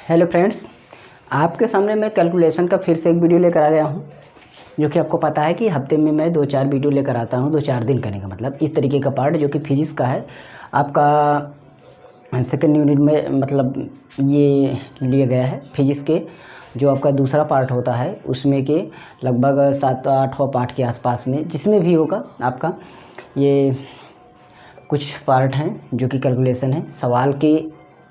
Hello friends, आपके सामने मैं कैलकुलेशन का फिर से एक वीडियो लेकर आ गया हूँ। जो कि आपको पता है कि हफ्ते में मैं 2-4 वीडियो लेकर आता हूँ। 2-4 दिन करने का मतलब इस तरीके का पार्ट जो कि फिजिक्स का है। आपका सेकेंड यूनिट में मतलब ये लिया गया है फिजिक्स के जो आपका दूसरा पार्ट होता है उसमें के लगभग 7-8वां पार्ट के आसपास में जिसमें भी होगा आपका ये कुछ पार्ट हैं जो कि कैलकुलेशन है। सवाल के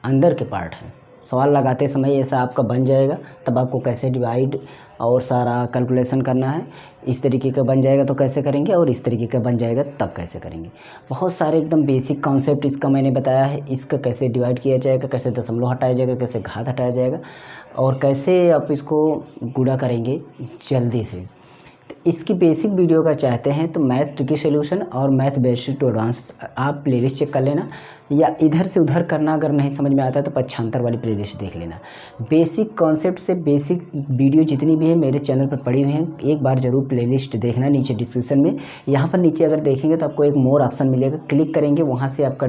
अंदर के पार्ट हैं। सवाल लगाते समय ऐसा आपका बन जाएगा, तब आपको कैसे डिवाइड और सारा कैलकुलेशन करना है। इस तरीके का बन जाएगा तो कैसे करेंगे, और इस तरीके का बन जाएगा तब कैसे करेंगे। बहुत सारे एकदम बेसिक कॉन्सेप्ट इसका मैंने बताया है। इसका कैसे डिवाइड किया जाएगा, कैसे दशमलव हटाया जाएगा, कैसे घात हटाया जाएगा और कैसे आप इसको गुणा करेंगे जल्दी से। इसकी बेसिक वीडियो का चाहते हैं तो मैथ ट्रिकी सॉल्यूशन और मैथ बेसिक टू एडवांस आप प्लेलिस्ट चेक कर लेना, या इधर से उधर करना अगर नहीं समझ में आता तो पक्षांतर वाली प्लेलिस्ट देख लेना। बेसिक कॉन्सेप्ट से बेसिक वीडियो जितनी भी है मेरे चैनल पर पड़ी हुई हैं, एक बार ज़रूर प्लेलिस्ट देखना। नीचे डिस्क्रिप्शन में यहाँ पर नीचे अगर देखेंगे तो आपको एक मोर ऑप्शन मिलेगा, क्लिक करेंगे वहाँ से आपका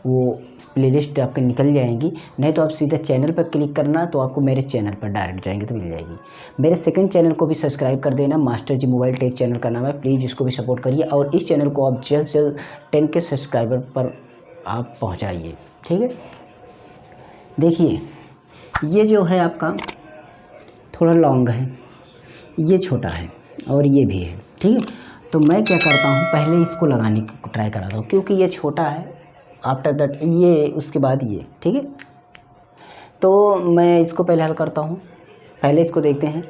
वो प्लेलिस्ट आपके निकल जाएंगी। नहीं तो आप सीधा चैनल पर क्लिक करना तो आपको मेरे चैनल पर डायरेक्ट जाएंगे तो मिल जाएगी। मेरे सेकंड चैनल को भी सब्सक्राइब कर देना, मास्टर जी मोबाइल टेक चैनल का नाम है। प्लीज़ इसको भी सपोर्ट करिए और इस चैनल को आप जल्द से जल्द 10K सब्सक्राइबर पर आप पहुंचाइए। ठीक है, देखिए ये जो है आपका थोड़ा लॉन्ग है, ये छोटा है और ये भी है। ठीक है, तो मैं क्या करता हूँ पहले इसको लगाने की ट्राई कराता हूँ क्योंकि ये छोटा है। आफ्टर दैट ये, उसके बाद ये। ठीक है, तो मैं इसको पहले हल करता हूँ। पहले इसको देखते हैं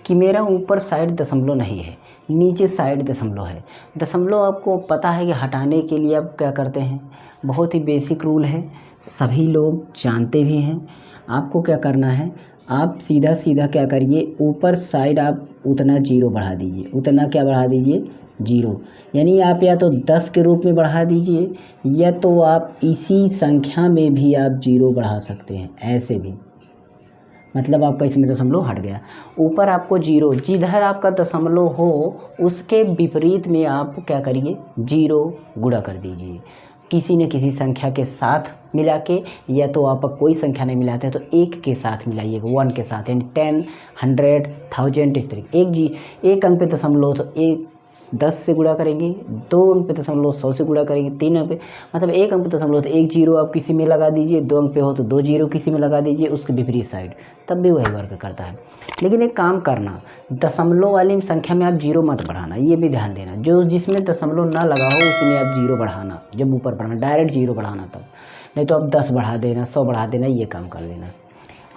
कि मेरा ऊपर साइड दशमलव नहीं है, नीचे साइड दशमलव है। दशमलव आपको पता है कि हटाने के लिए आप क्या करते हैं, बहुत ही बेसिक रूल है, सभी लोग जानते भी हैं। आपको क्या करना है, आप सीधा सीधा क्या करिए, ऊपर साइड आप उतना जीरो बढ़ा दीजिए। उतना क्या बढ़ा दीजिए, जीरो। यानी आप या तो 10 के रूप में बढ़ा दीजिए या तो आप इसी संख्या में भी आप जीरो बढ़ा सकते हैं, ऐसे भी। मतलब आपका इसमें दशमलव हट गया। ऊपर आपको जीरो, जिधर आपका दशमलव हो उसके विपरीत में आप क्या करिए, जीरो गुणा कर दीजिए किसी न किसी संख्या के साथ मिला के, या तो आप कोई संख्या नहीं मिलाते हैं तो एक के साथ मिलाइएगा, 1 के साथ। यानी 10, 100, 1000 इस तरीके। एक अंक पे दशमलव तो एक 10 से गुणा करेंगे, 2 अंक पे दशमलव 100 से गुणा करेंगे, 3 अंक पे मतलब एक अंक पे दशमलव तो एक जीरो आप किसी में लगा दीजिए, 2 अंक पे हो तो 2 जीरो किसी में लगा दीजिए उसके विपरीत साइड, तब भी वही वर्क करता है। लेकिन एक काम करना, दशमलव वाली संख्या में आप जीरो मत बढ़ाना, ये भी ध्यान देना। जो जिसमें दशमलव ना लगा हो उसमें आप जीरो बढ़ाना, जब ऊपर बढ़ाना डायरेक्ट जीरो बढ़ाना तब। नहीं तो आप 10 बढ़ा देना, 100 बढ़ा देना, ये काम कर लेना।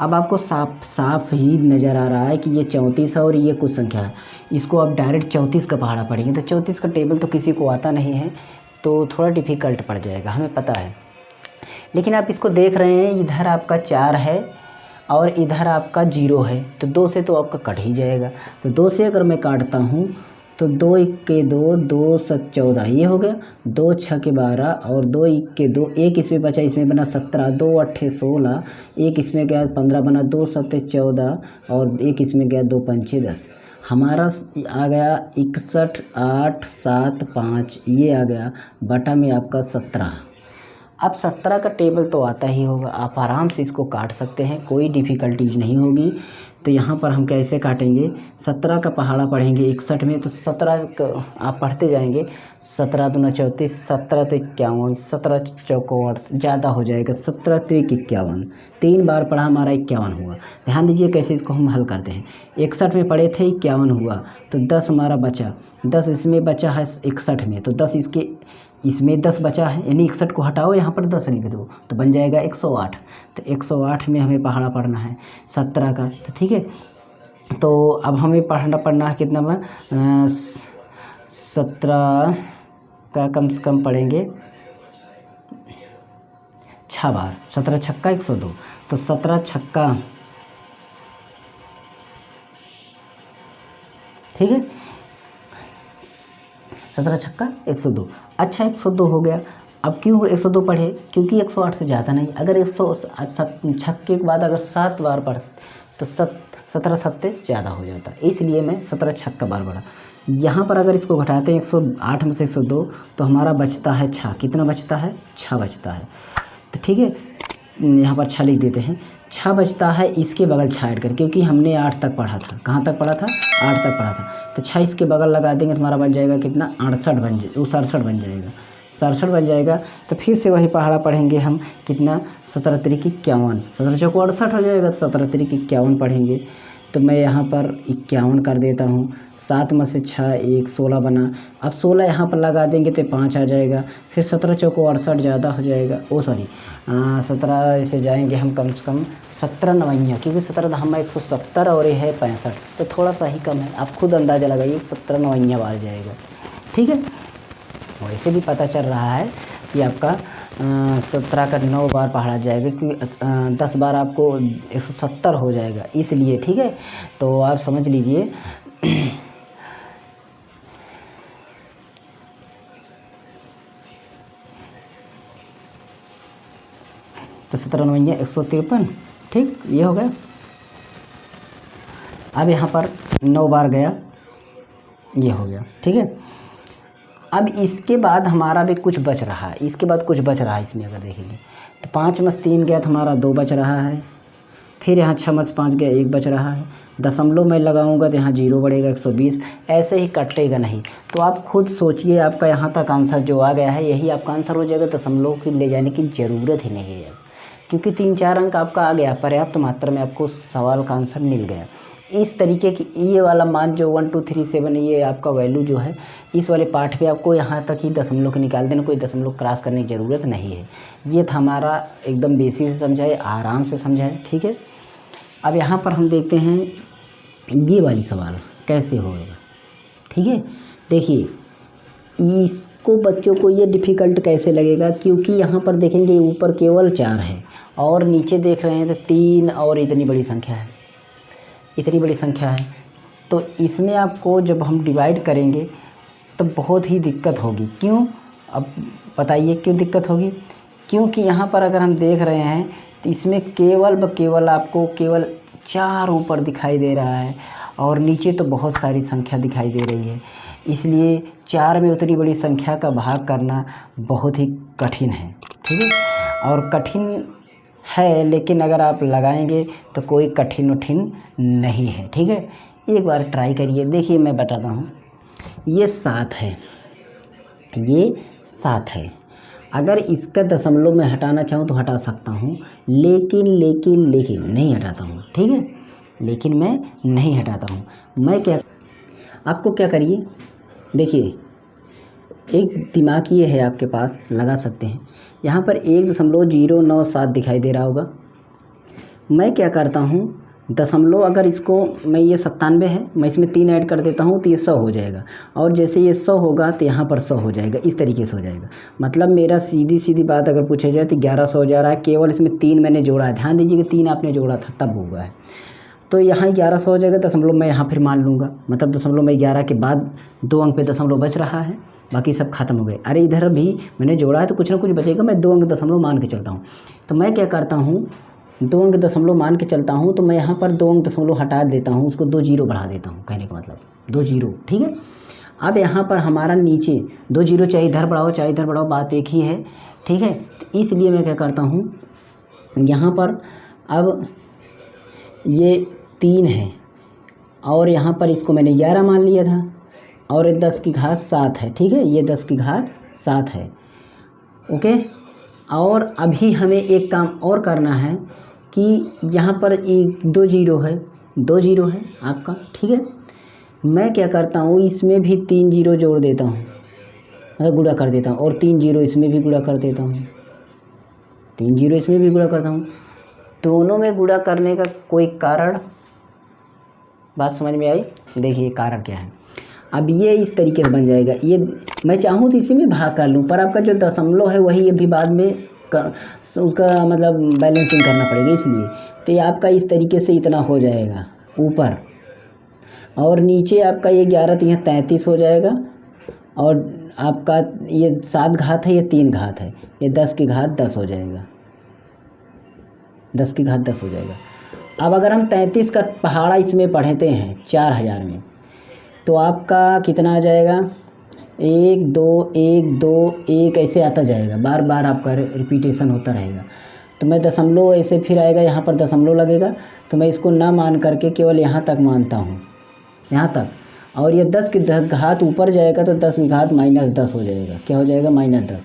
अब आपको साफ ही नज़र आ रहा है कि ये 34 है और ये कुछ संख्या है। इसको आप डायरेक्ट 34 का पहाड़ा पढ़ेंगे तो 34 का टेबल तो किसी को आता नहीं है, तो थोड़ा डिफ़िकल्ट पड़ जाएगा, हमें पता है। लेकिन आप इसको देख रहे हैं, इधर आपका 4 है और इधर आपका 0 है, तो 2 से तो आपका कट ही जाएगा। तो 2 से अगर मैं काटता हूँ तो 2 1 2, 2 7 14, ये हो गया। 2 6 12 और 2 1 2, एक इसमें बचा, इसमें बना 17, 2 8 16, एक इसमें गया 15 बना, 2 7 14 और एक इसमें गया 2 5 10। हमारा आ गया 61 8 7 5, ये आ गया बटा में आपका 17। अब 17 का टेबल तो आता ही होगा, आप आराम से इसको काट सकते हैं, कोई डिफ़िकल्टीज नहीं होगी। तो यहाँ पर हम कैसे काटेंगे, 17 का पहाड़ा पढ़ेंगे 61 में, तो 17 आप पढ़ते जाएंगे। 17 दूना 34, 17 तो 51, 17 चौको 8, ज़्यादा हो जाएगा, 17 3 51, 3 बार पढ़ा हमारा 51 हुआ। ध्यान दीजिए कैसे इसको हम हल करते हैं। 61 में पढ़े थे 51 हुआ, तो 10 हमारा बचा, 10 इसमें बचा है 61 में, तो 10 इसमें 10 बचा है, यानी 61 को हटाओ, यहाँ पर 10 लिख दो तो बन जाएगा 108। तो 108 में हमें पहाड़ा पढ़ना है 17 का। तो ठीक है, तो अब हमें पढ़ना है कितना में, 17 का कम से कम पढ़ेंगे 6 बार। 17 छक्का 102, तो 17 छक्का, ठीक है, 17 छक्का 102। अच्छा 102 हो गया। अब क्यों 102 पढ़े, क्योंकि 108 से ज़्यादा नहीं। अगर 100 छक्के के बाद अगर 7 बार पढ़ तो 17 सत्ते ज़्यादा हो जाता, इसलिए मैं 17 छक्का बार पढ़ा। यहाँ पर अगर इसको घटाते हैं 108 में से 102 तो हमारा बचता है 6। कितना बचता है, 6 बचता है। तो ठीक है, यहाँ पर 6 लिख देते हैं। 6 बचता है इसके बगल 6 ऐड कर, क्योंकि हमने 8 तक पढ़ा था। कहाँ तक पढ़ा था? 8 तक पढ़ा था। तो 6 इसके बगल लगा देंगे तो हमारा बन जाएगा कितना? 68 बन जाए, वो 67 बन जाएगा, 67 बन जाएगा। तो फिर से वही पहाड़ा पढ़ेंगे हम, कितना? 17 तिरिक 51, 17 चौक 68 हो जाएगा। तो 17 तिरिक 51 पढ़ेंगे। तो मैं यहाँ पर 51 कर देता हूँ। 7 में से 6 1 16 बना। अब 16 यहाँ पर लगा देंगे तो 5 आ जाएगा। फिर 17 चौक 68 ज़्यादा हो जाएगा, 17 ऐसे जाएंगे हम कम से कम 17 नवैया, क्योंकि 17 हम 170 और ये है 65, तो थोड़ा सा ही कम है। आप खुद अंदाज़ा लगाइए, 17 नवैया बार जाएगा। ठीक है, वैसे भी पता चल रहा है कि आपका 17 का 9 बार पहाड़ा जाएगा, क्योंकि 10 बार आपको 170 हो जाएगा, इसलिए। ठीक है, तो आप समझ लीजिए। तो 17 नवैया 153, ठीक, ये हो गया। अब यहाँ पर 9 बार गया, ये हो गया। ठीक है, अब इसके बाद हमारा भी कुछ बच रहा है, इसके बाद कुछ बच रहा है इसमें अगर देखेंगे तो 5 में से 3 गया तो हमारा 2 बच रहा है। फिर यहाँ 6 में से 5 गया, 1 बच रहा है। दशमलव में लगाऊंगा तो यहाँ 0 बढ़ेगा, 120, ऐसे ही कटेगा नहीं। तो आप खुद सोचिए, आपका यहाँ तक आंसर जो आ गया है यही आपका आंसर हो जाएगा। दशमलव की ले जाने की ज़रूरत ही नहीं है, क्योंकि 3-4 अंक आपका आ गया, पर्याप्त मात्रा में आपको सवाल का आंसर मिल गया। इस तरीके की ये वाला मान जो 1 2 3 7 ये आपका वैल्यू जो है, इस वाले पार्ट पे आपको यहाँ तक ही दशमलव के निकाल देना, कोई दशमलव क्रॉस करने की ज़रूरत नहीं है। ये था हमारा एकदम बेसिक से समझाए, आराम से समझाए। ठीक है, अब यहाँ पर हम देखते हैं ये वाली सवाल कैसे होगा। ठीक है, देखिए इसको बच्चों को ये डिफ़िकल्ट कैसे लगेगा, क्योंकि यहाँ पर देखेंगे ऊपर केवल 4 है और नीचे देख रहे हैं तो 3 और इतनी बड़ी संख्या है, इतनी बड़ी संख्या है। तो इसमें आपको जब हम डिवाइड करेंगे तो बहुत ही दिक्कत होगी। क्यों? अब बताइए क्यों दिक्कत होगी? क्योंकि यहाँ पर अगर हम देख रहे हैं तो इसमें केवल आपको केवल 4 ऊपर दिखाई दे रहा है और नीचे तो बहुत सारी संख्या दिखाई दे रही है। इसलिए 4 में उतनी बड़ी संख्या का भाग करना बहुत ही कठिन है। ठीक है, और कठिन है, लेकिन अगर आप लगाएंगे तो कोई कठिन नहीं है। ठीक है, एक बार ट्राई करिए। देखिए मैं बताता हूँ, ये 7 है, ये 7 है। अगर इसका दशमलव में हटाना चाहूँ तो हटा सकता हूँ, लेकिन नहीं हटाता हूँ। ठीक है, लेकिन मैं नहीं हटाता हूँ। मैं क्या, आपको क्या करिए, देखिए एक दिमाग ये है आपके पास, लगा सकते हैं। यहाँ पर 1.097 दिखाई दे रहा होगा। मैं क्या करता हूँ, दशमलव अगर इसको मैं, ये 97 है, मैं इसमें 3 ऐड कर देता हूँ तो ये 100 हो जाएगा। और जैसे ये 100 होगा तो यहाँ पर 100 हो जाएगा, इस तरीके से हो जाएगा। मतलब मेरा सीधी बात अगर पूछा जाए तो 1100 हो जा रहा है। केवल इसमें 3 मैंने जोड़ा है, ध्यान दीजिए कि 3 आपने जोड़ा था तब हुआ है। तो यहाँ 1100 हो जाएगा। दशमलव मैं यहाँ फिर मान लूँगा, मतलब दशमलव में 11 के बाद 2 अंक पे दशमलव बच रहा है, बाकी सब खत्म हो गए। अरे इधर भी मैंने जोड़ा है तो कुछ ना कुछ बचेगा, मैं 2 अंक दशमलव मान के चलता हूँ। तो मैं क्या करता हूँ, 2 अंक दशमलव मान के चलता हूँ, तो मैं यहाँ पर 2 अंक दशमलव हटा देता हूँ, उसको 2 जीरो बढ़ा देता हूँ, कहने का मतलब 2 जीरो। ठीक है, अब यहाँ पर हमारा नीचे 2 जीरो, चाहे इधर बढ़ाओ चाहे इधर बढ़ाओ, बात एक ही है। ठीक है, तो इसलिए मैं क्या करता हूँ, यहाँ पर अब ये 3 है और यहाँ पर इसको मैंने 11 मान लिया था और 10 की घात 7 है। ठीक है, ये 10 की घात 7 है। ओके, और अभी हमें एक काम और करना है कि यहाँ पर 2 जीरो है, 2 जीरो है आपका। ठीक है, मैं क्या करता हूँ, इसमें भी 3 जीरो जोड़ देता हूँ, मतलब गुणा कर देता हूँ, और 3 जीरो इसमें भी गुणा कर देता हूँ, 3 जीरो इसमें भी गुणा करता हूँ। दोनों में गुणा करने का कोई कारण, बात समझ में आई? देखिए कारण क्या है। अब ये इस तरीके से बन जाएगा। ये मैं चाहूँ तो इसी में भाग कर लूँ, पर आपका जो दशमलव है वही अभी बाद में उसका मतलब बैलेंसिंग करना पड़ेगा, इसलिए तो ये आपका इस तरीके से इतना हो जाएगा ऊपर, और नीचे आपका ये 11 तो यहाँ 33 हो जाएगा, और आपका ये 7 घात है, ये 3 घात है, ये 10 की घात 10 हो जाएगा, 10 की घात 10 हो जाएगा। अब अगर हम 33 का पहाड़ा इसमें पढ़ते हैं 4000 में, तो आपका कितना आ जाएगा, 1 2 1 2 1 ऐसे आता जाएगा, बार बार आपका रिपीटेशन होता रहेगा। तो मैं दशमलव ऐसे फिर आएगा, यहाँ पर दशमलव लगेगा, तो मैं इसको ना मान करके केवल यहाँ तक मानता हूँ, यहाँ तक। और ये 10 की घात ऊपर जाएगा तो 10 की घात -10 हो जाएगा। क्या हो जाएगा? -10।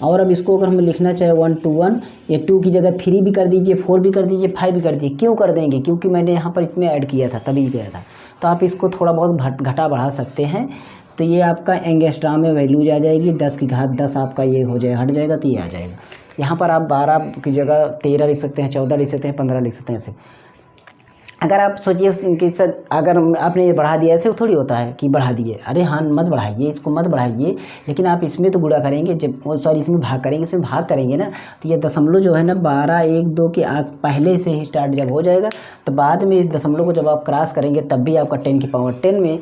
और अब इसको अगर हम लिखना चाहे 1 to 1, ये 2 की जगह 3 भी कर दीजिए, 4 भी कर दीजिए, 5 भी कर दीजिए। क्यों कर देंगे? क्योंकि मैंने यहाँ पर इसमें ऐड किया था, तभी गया था। तो आप इसको थोड़ा बहुत घटा बढ़ा सकते हैं। तो ये आपका एंगस्ट्रॉम में वैल्यूज आ जाएगी। 10 की घात 10 आपका ये हो जाएगा, हट जाएगा, तो ये आ जाएगा। यहाँ पर आप 12 की जगह 13 लिख सकते हैं, 14 लिख सकते हैं, 15 लिख सकते हैं ऐसे। अगर आप सोचिए कि सर अगर आपने ये बढ़ा दिया, ऐसे थोड़ी होता है कि बढ़ा दिए, अरे हाँ मत बढ़ाइए, इसको मत बढ़ाइए, लेकिन आप इसमें तो गुणा करेंगे, जब सॉरी इसमें भाग करेंगे, इसमें भाग करेंगे ना, तो ये दशमलव जो है ना 12, 1, 2 के आस पहले से ही स्टार्ट जब हो जाएगा, तो बाद में इस दशमलव को जब आप क्रॉस करेंगे तब भी आपका 10 की पावर 10 में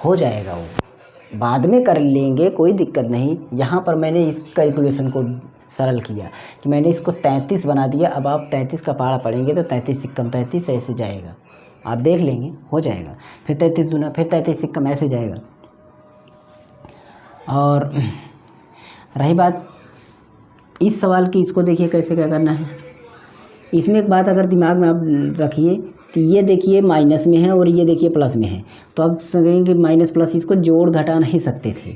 हो जाएगा। वो बाद में कर लेंगे, कोई दिक्कत नहीं। यहाँ पर मैंने इस कैलकुलेशन को सरल किया कि मैंने इसको 33 बना दिया। अब आप 33 का पहाड़ा पढ़ेंगे तो 33 सिक्कम 33 ऐसे जाएगा, आप देख लेंगे हो जाएगा। फिर 33 दूना, फिर 33 सिक्कम ऐसे जाएगा। और रही बात इस सवाल की, इसको देखिए कैसे क्या करना है। इसमें एक बात अगर दिमाग में आप रखिए कि ये देखिए माइनस में है और ये देखिए प्लस में है, तो आप कहेंगे कि माइनस प्लस इसको जोड़ घटा नहीं सकते थे,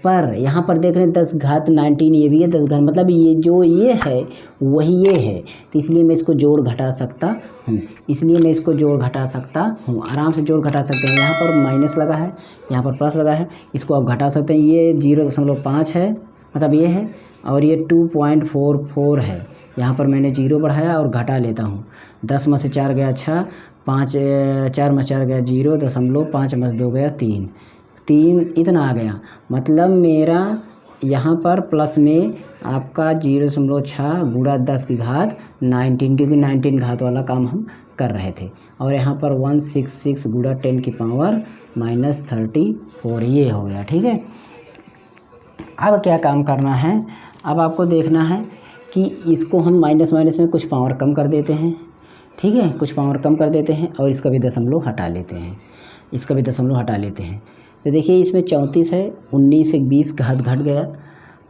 पर यहाँ पर देख रहे हैं 10 घात 19 ये भी है, 10 घात मतलब ये जो ये है वही ये है, तो इसलिए मैं इसको जोड़ घटा सकता हूँ, इसलिए मैं इसको जोड़ घटा सकता हूँ, आराम से जोड़ घटा सकते हैं। यहाँ पर माइनस लगा है, यहाँ पर प्लस लगा है, इसको आप घटा सकते हैं। ये 0.5 है, मतलब ये है, और ये 2.44 है। यहाँ पर मैंने 0 बढ़ाया और घटा लेता हूँ। 10 में से 4 गया 6, 5 4 में 4 गया 0.5 में 2 गया 3 इतना आ गया। मतलब मेरा यहाँ पर प्लस में आपका 0.6 गुणा 10 की घात 19, क्योंकि 19 घात वाला काम हम कर रहे थे। और यहाँ पर 166 गुणा 10 की पावर -34 ये हो गया। ठीक है, अब क्या काम करना है? अब आपको देखना है कि इसको हम माइनस माइनस में कुछ पावर कम कर देते हैं। ठीक है, कुछ पावर कम कर देते हैं और इसका भी दशमलव हटा लेते हैं, इसका भी दशमलव हटा लेते हैं। तो देखिए इसमें 34 है, 19 से 20 घात घट गया,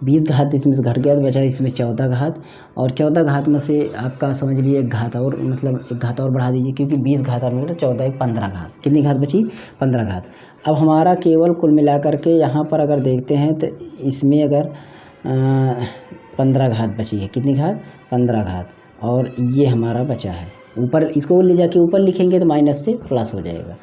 20 घात इसमें से घट गया, तो बचा इसमें 14 घात। और 14 घात में से आपका समझ लीजिए एक घात और, मतलब एक घात और बढ़ा दीजिए, क्योंकि 20 घात और मतलब 14 15 घात। कितनी घात बची? 15 घात। अब हमारा केवल कुल मिलाकर के यहाँ पर अगर देखते हैं तो इसमें अगर 15 घात बची है। कितनी घात? 15 घात। और ये हमारा बचा है। ऊपर इसको ले जाके ऊपर लिखेंगे तो माइनस से प्लस हो जाएगा,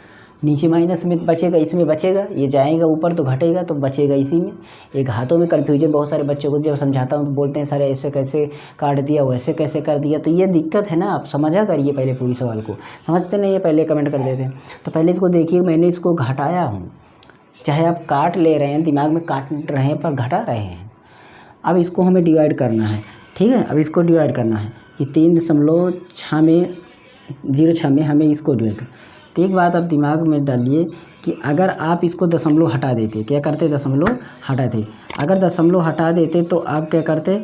नीचे माइनस में बचेगा, इसमें बचेगा, ये जाएगा ऊपर तो घटेगा, तो बचेगा इसी में। एक हाथों में कन्फ्यूजन बहुत सारे बच्चों को जब समझाता हूँ तो बोलते हैं सर ऐसे कैसे काट दिया, वैसे कैसे कर दिया। तो ये दिक्कत है ना, आप समझा करिए पहले पूरी सवाल को, समझते नहीं है पहले कमेंट कर देते हैं। तो पहले इसको देखिए, मैंने इसको घटाया हूँ, चाहे आप काट ले रहे हैं, दिमाग में काट रहे हैं पर घटा रहे हैं। अब इसको हमें डिवाइड करना है। ठीक है, अब इसको डिवाइड करना है कि 3.6 में 0.6 में हमें इसको डिवाइड कर। तो एक बात आप दिमाग में डालिए कि अगर आप इसको दशमलव हटा देते, क्या करते? दशमलव हटाते। अगर दशमलव हटा देते तो आप क्या करते?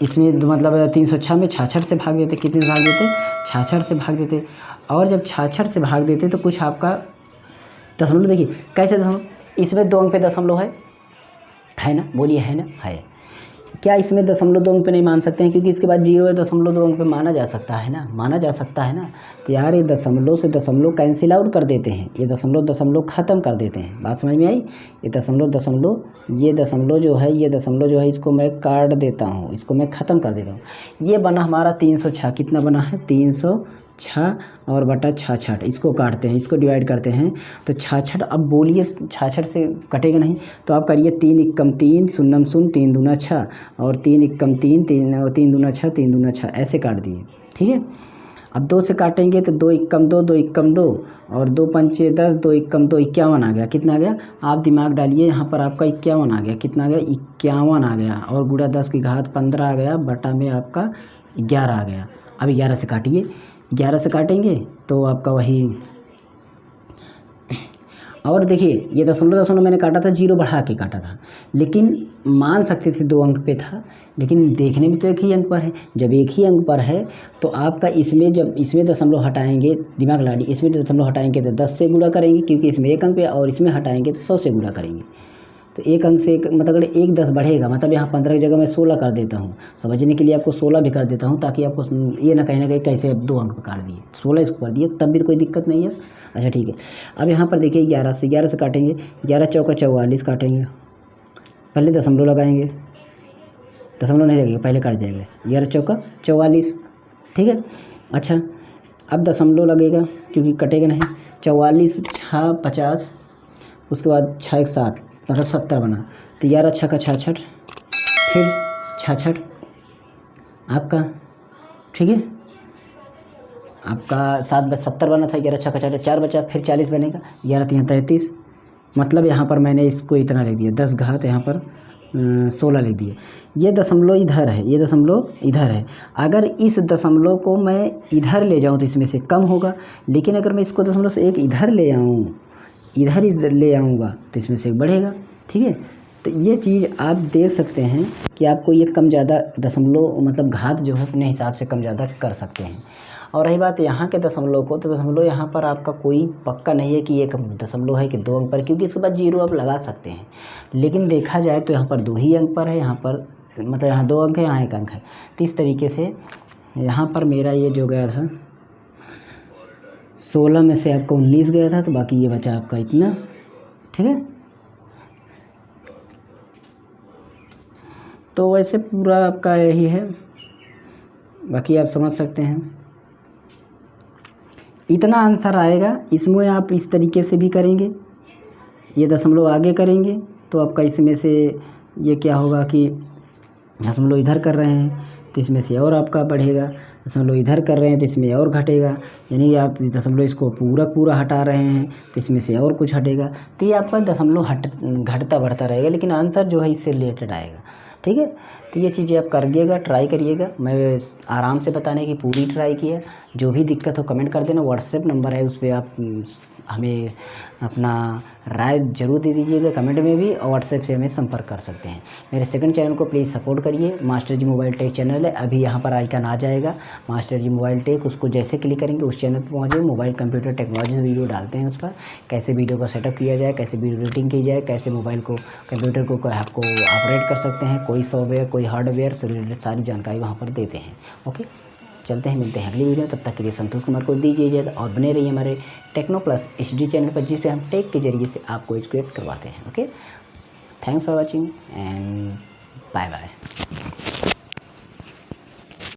इसमें मतलब 306 में 66 से भाग देते। कितने से भाग देते? 66 से भाग देते। और जब 66 से भाग देते तो कुछ आपका दशमलव देखिए कैसे दशमलव, इसमें 2 अंक पे दशमलव है ना? बोलिए है ना? है। क्या इसमें दशमलव 2 अंक पे नहीं मान सकते हैं? क्योंकि इसके बाद 0.2 अंक पे माना जा सकता है ना, माना जा सकता है ना। तो यार ये दशमलव से दशमलव कैंसिल आउट कर देते हैं, ये दशमलव ख़त्म कर देते हैं। बात समझ में आई? ये ये दशमलव जो है इसको मैं काट देता हूँ, इसको मैं ख़त्म कर देता हूँ। ये बना हमारा 306। कितना बना है? 306 और बटा 66। इसको काटते हैं, इसको डिवाइड करते हैं तो 66। अब बोलिए 66 से कटेगा नहीं, तो आप करिए 3 एकम 3 शून्यम 0 3 दूना 6 और 3 एकम 3 3 दूना 6 3 दूना 6 ऐसे काट दिए। ठीक है, अब 2 से काटेंगे तो 2 एकम 2 2 एकम 2 और 2 पंचे 10 2 एकम 2 51 आ गया। कितना आ गया? आप दिमाग डालिए, यहाँ पर आपका 51 आ गया। कितना आ गया? 51 आ गया। और गुणा 10 की घात 15 आ गया, बटा में आपका 11 आ गया। अब 11 से काटिए, 11 से काटेंगे तो आपका वही। और देखिए ये दशमलव मैंने काटा था, 0 बढ़ा के काटा था, लेकिन मान सकते थे 2 अंक पे था, लेकिन देखने में तो एक ही अंक पर है। जब एक ही अंक पर है तो आपका इसमें, जब इसमें दशमलव हटाएंगे, दिमाग लगा इसमें दशमलव हटाएंगे तो 10 से गुणा करेंगे, क्योंकि इसमें 1 अंक पे, और इसमें हटाएंगे तो 100 से गुणा करेंगे। तो एक अंक से एक मतलब अगर 1 10 बढ़ेगा, मतलब यहाँ 15 की जगह मैं 16 कर देता हूँ। समझने के लिए आपको 16 भी कर देता हूँ, ताकि आपको ये ना कहीं कैसे 2 अंक काट दिए, 16 इसको कर दिए, तब भी कोई दिक्कत नहीं है। अच्छा ठीक है, अब यहाँ पर देखिए 11 से काटेंगे, 11 चौका 44 काटेंगे, पहले दशमलव लगाएंगे, दशमलव नहीं लगेगा, पहले काट जाएगा, 11 चौका 44, ठीक है। अच्छा अब दशमलव लगेगा क्योंकि कटेगा नहीं, 44 6 50, उसके बाद 6 1 7 मतलब 70 बना, तो 11 6 का 66, फिर 66 आपका, ठीक है। आपका 7 70 बना था, 11 6 का 4 बचा, फिर 40 बनेगा, 11 3 33, मतलब यहाँ पर मैंने इसको इतना लिख दिया, 10 घात यहाँ पर 16 लिख दिए। ये दशमलव इधर है, ये दशमलव इधर है। अगर इस दशमलव को मैं इधर ले जाऊँ तो इसमें से कम होगा, लेकिन अगर मैं इसको दशमलव से एक इधर ले आऊँ, इधर ले आऊँगा तो इसमें से एक बढ़ेगा, ठीक है। तो ये चीज़ आप देख सकते हैं कि आपको ये कम ज़्यादा दशमलव मतलब घात जो है अपने हिसाब से कम ज़्यादा कर सकते हैं। और रही बात यहाँ के दशमलव को, तो दशमलव यहाँ पर आपका कोई पक्का नहीं है कि 1 दशमलव है कि 2 अंक पर, क्योंकि इसके बाद 0 आप लगा सकते हैं। लेकिन देखा जाए तो यहाँ पर 2 ही अंक पर है, यहाँ पर मतलब यहाँ 2 अंक है, यहाँ 1 अंक है। तो इस तरीके से यहाँ पर मेरा ये जो गया था 16 में से आपका 19 गया था, तो बाकी ये बचा आपका इतना, ठीक है। तो वैसे पूरा आपका यही है, बाकी आप समझ सकते हैं। इतना आंसर आएगा, इसमें आप इस तरीके से भी करेंगे, ये दशमलव आगे करेंगे तो आपका इसमें से ये क्या होगा कि दशमलव इधर कर रहे हैं तो इसमें से और आपका बढ़ेगा, दशमलव इधर कर रहे हैं तो इसमें और घटेगा, यानी आप दशमलव इसको पूरा हटा रहे हैं तो इसमें से और कुछ हटेगा। तो ये आपका दशमलव घटता बढ़ता रहेगा, लेकिन आंसर जो है इससे रिलेटेड आएगा, ठीक है। तो ये चीज़ें आप करिएगा, ट्राई करिएगा। मैं आराम से बताने की पूरी ट्राई की है। जो भी दिक्कत हो कमेंट कर देना, व्हाट्सएप नंबर है, उस पर आप हमें अपना राय ज़रूर दे दीजिएगा कमेंट में भी, और व्हाट्सएप से हमें संपर्क कर सकते हैं। मेरे सेकंड चैनल को प्लीज़ सपोर्ट करिए, मास्टर जी मोबाइल टेक चैनल है, अभी यहाँ पर आइकन आ जाएगा मास्टर जी मोबाइल टेक, उसको जैसे क्लिक करेंगे उस चैनल पर पहुँचे, मोबाइल कंप्यूटर टेक्नोलॉजी वीडियो डालते हैं, उस पर कैसे वीडियो को सेटअप किया जाए, कैसे वीडियो एडिटिंग की जाए, कैसे मोबाइल को कंप्यूटर को आपको ऑपरेट कर सकते हैं, कोई सॉफ्टवेयर कोई हार्डवेयर से रिलेटेड सारी जानकारी वहाँ पर देते हैं। ओके, चलते हैं, मिलते हैं अगली वीडियो। तब तक के लिए संतोष कुमार को दीजिए इजाज़त और बने रहिए हमारे टेक्नो प्लस HD चैनल पर, जिस पे हम टेक के जरिए से आपको एजुकेट करवाते हैं। Okay, thanks for watching and bye bye.